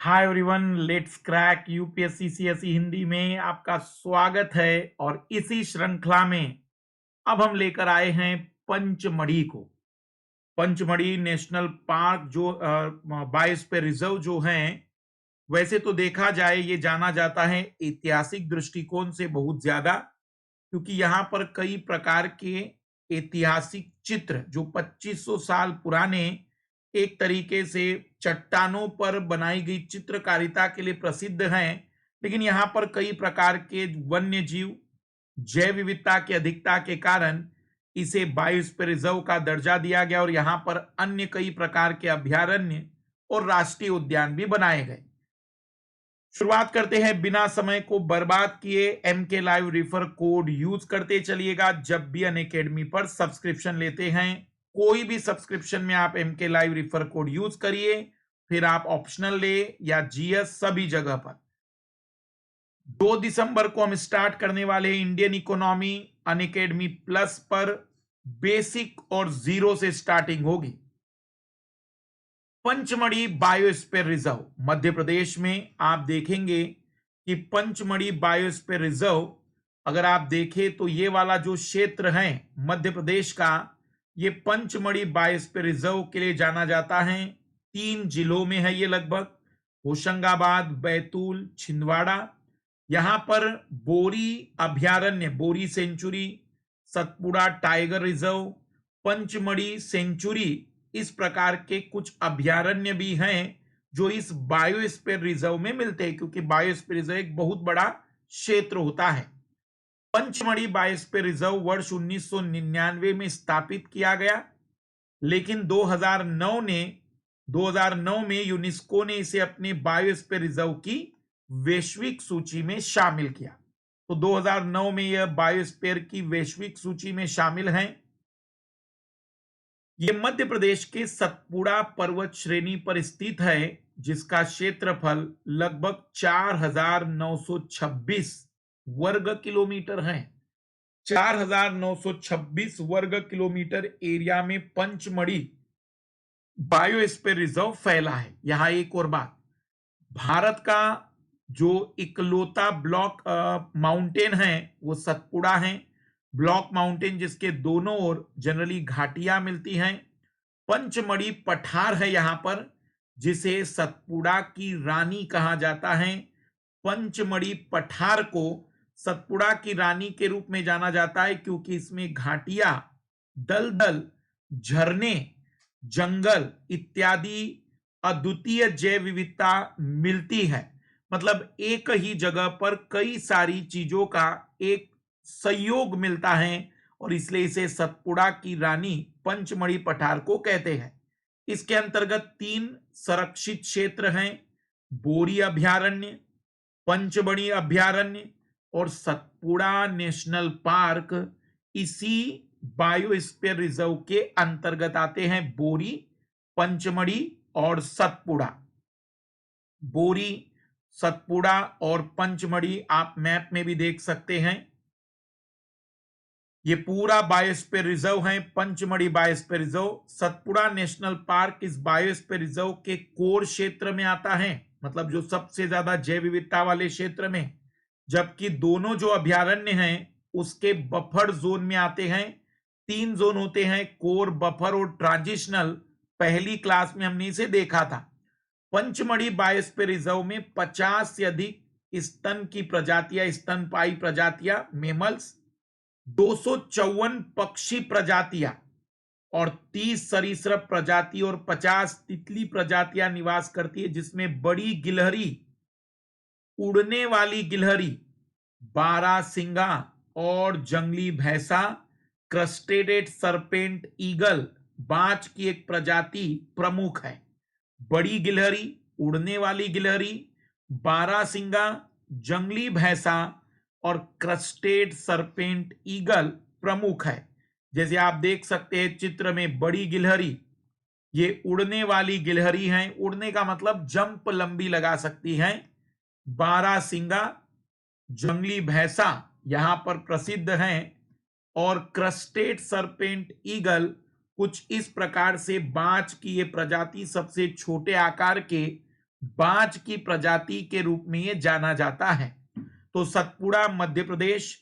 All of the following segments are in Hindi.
Hi everyone, let's crack UPSC CSE Hindi में आपका स्वागत है। और इसी श्रृंखला में अब हम लेकर आए हैं पंचमढ़ी को। पंचमढ़ी नेशनल पार्क जो बायोस्फीयर रिजर्व जो है, वैसे तो देखा जाए ये जाना जाता है ऐतिहासिक दृष्टिकोण से बहुत ज्यादा, क्योंकि यहाँ पर कई प्रकार के ऐतिहासिक चित्र जो 2500 साल पुराने एक तरीके से चट्टानों पर बनाई गई चित्रकारिता के लिए प्रसिद्ध हैं। लेकिन यहाँ पर कई प्रकार के वन्य जीव, जैव विविधता की अधिकता के कारण इसे बायोस्फीयर रिजर्व का दर्जा दिया गया और यहाँ पर अन्य कई प्रकार के अभयारण्य और राष्ट्रीय उद्यान भी बनाए गए। शुरुआत करते हैं बिना समय को बर्बाद किए। MK live refer code use करते चलिएगा जब भी अनअकैडमी पर सब्सक्रिप्शन लेते हैं। कोई भी सब्सक्रिप्शन में आप MK live refer code use करिए, फिर आप ऑप्शनल ले या GS सभी जगह पर। 2 दिसंबर को हम स्टार्ट करने वाले हैं इंडियन इकोनॉमी अनअकैडमी प्लस पर। बेसिक और जीरो से स्टार्टिंग होगी। पंचमढ़ी बायोस्फीयर रिजर्व मध्य प्रदेश में आप देखेंगे कि पंचमढ़ी बायोस्फीयर रिजर्व, अगर आप देखें तो ये वाला जो क्षेत्र है मध्य प्रदेश का, ये पंचमढ़ी बायोस्फीयर रिजर्व के लिए जाना जाता है। 3 जिलों में है ये, लगभग होशंगाबाद, बैतूल, छिंदवाड़ा। यहां पर बोरी अभयारण्य, Bori sanctuary, Satpura tiger reserve, Pachmarhi sanctuary, इस प्रकार के कुछ अभयारण्य भी हैं जो इस बायोस्फीयर रिजर्व में मिलते हैं, क्योंकि बायोस्फीयर रिजर्व एक बहुत बड़ा क्षेत्र होता है। पंचमढ़ी बायोस्फीयर रिजर्व वर्ष 1999 में स्थापित किया गया, लेकिन 2009 में यूनेस्को ने इसे अपने बायोस्फीयर रिजर्व की वैश्विक सूची में शामिल किया। तो 2009 में यह बायोस्फीयर की वैश्विक सूची में शामिल है। यह मध्य प्रदेश के सतपुड़ा पर्वत श्रेणी पर स्थित है, जिसका क्षेत्रफल लगभग 4926 वर्ग किलोमीटर है। 4926 वर्ग किलोमीटर एरिया में पंचमढ़ी बायोस्फीयर रिजर्व फैला है। यहां एक और बात, भारत का जो इकलौता ब्लॉक माउंटेन है वो सतपुड़ा है। ब्लॉक माउंटेन जिसके दोनों ओर जनरली घाटियां मिलती हैं। पंचमढ़ी पठार है यहां पर, जिसे सतपुड़ा की रानी कहा जाता है। पंचमढ़ी पठार को सतपुड़ा की रानी के रूप में जाना जाता है, क्योंकि इसमें घाटियां, दलदल, झरने, जंगल इत्यादि अद्वितीय जैव विविधता मिलती है। मतलब एक ही जगह पर कई सारी चीजों का एक संयोग मिलता है, और इसलिए इसे सतपुड़ा की रानी पंचमढ़ी पठार को कहते हैं। इसके अंतर्गत 3 संरक्षित क्षेत्र हैं: बोरी अभयारण्य, पंचमढ़ी अभयारण्य और सतपुड़ा नेशनल पार्क। इसी बायोस्फीयर रिजर्व के अंतर्गत आते हैं बोरी, पंचमढ़ी और सतपुड़ा। बोरी, सतपुड़ा और पंचमढ़ी आप मैप में भी देख सकते हैं। ये पूरा बायोस्फीयर रिजर्व है, Pachmarhi biosphere reserve. Satpura national park इस बायोस्फीयर रिजर्व के कोर क्षेत्र में आता है, मतलब जो सबसे ज्यादा जैव विविधता वाले क्षेत्र में, जबकि दोनों जो अभयारण्य हैं उसके बफर जोन में आते हैं। 3 जोन होते हैं, कोर, बफर और ट्रांजिशनल। पहली क्लास में हमने इसे देखा था। पंचमढ़ी बायोस्फीयर रिजर्व में 50 से अधिक स्तन की प्रजातियां, स्तनपायी प्रजातियां, मेमल्स, 254 पक्षी प्रजातियां और 30 सरीसृप प्रजाति और 50 तितली प्रजातियां निवास करती है, जिसमें बड़ी गिलहरी, उड़ने वाली गिलहरी, बारहसिंगा और जंगली भैंसा, क्रस्टेडेड सरपेंट ईगल, बाज की एक प्रजाति प्रमुख है। बड़ी गिलहरी, उड़ने वाली गिलहरी, बारहसिंगा, जंगली भैंसा और क्रस्टेड सरपेंट ईगल प्रमुख है। जैसे आप देख सकते हैं चित्र में, बड़ी गिलहरी ये उड़ने वाली गिलहरी हैं, उड़ने का मतलब जंप लंबी लगा सकती हैं। बारहसिंगा, जंगली भैंसा यहां पर प्रसिद्ध हैं, और क्रस्टेड सरपेंट ईगल कुछ इस प्रकार से बाज की ये प्रजाति सबसे छोटे आकार के बाज की प्रजाति के रूप में ये जाना जाता है। तो सतपुड़ा मध्य प्रदेश,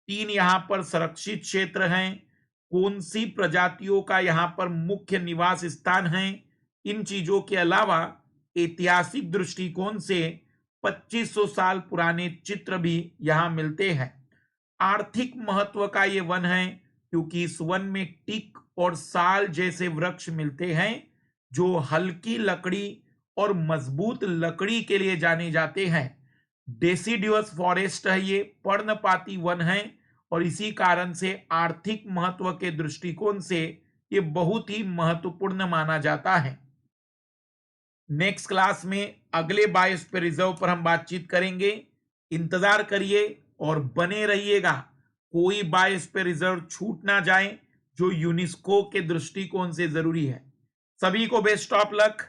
3 यहां पर संरक्षित क्षेत्र हैं। कौन सी प्रजातियों का यहां पर मुख्य निवास स्थान है? इन चीजों के अलावा ऐतिहासिक दृष्टिकोण से 2500 साल पुराने चित्र भी यहां मिलते हैं। आर्थिक महत्व का ये वन है क्योंकि इस वन में टीक और साल जैसे वृक्ष मिलते हैं जो हल्की लकड़ी और मजबूत लकड़ी के लिए जाने जाते हैं। डेसिडियस फॉरेस्ट है, ये पर्णपाती वन है और इसी कारण से आर्थिक महत्व के दृष्टिकोण से ये बहुत ही महत्वपूर्ण माना जाता है। नेक्स्ट क्लास में अगले बायोस्फीयर रिजर्व पर हम बातचीत करेंगे। इंतजार करिए और बने रहिएगा, कोई बायोस्फीयर रिजर्व छूट ना जाए जो यूनेस्को के दृष्टिकोण से जरूरी है। सभी को बेस्ट ऑफ लक।